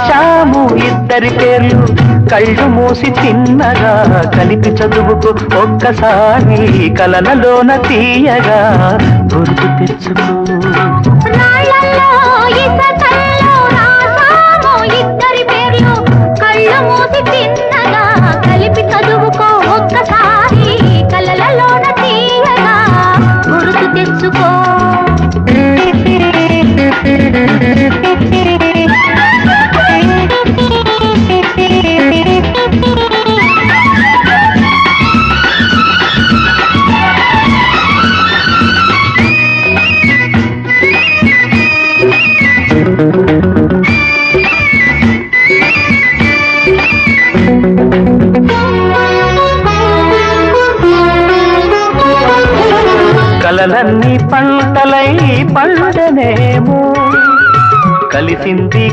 రాశాము ఇద్దరి పేర్లు కళ్ళు మూసి చిన్నగా కలిపి చదువుకు ఒక్కసారి కలనలోన తీయగా గుర్తు తెచ్చుకో కలిపి చదువుకో ఒక్కసారి కలలలోన తీయగా గుర్తు తెచ్చుకో కలలన్నీ పంటలై పండనేమో కలిసింది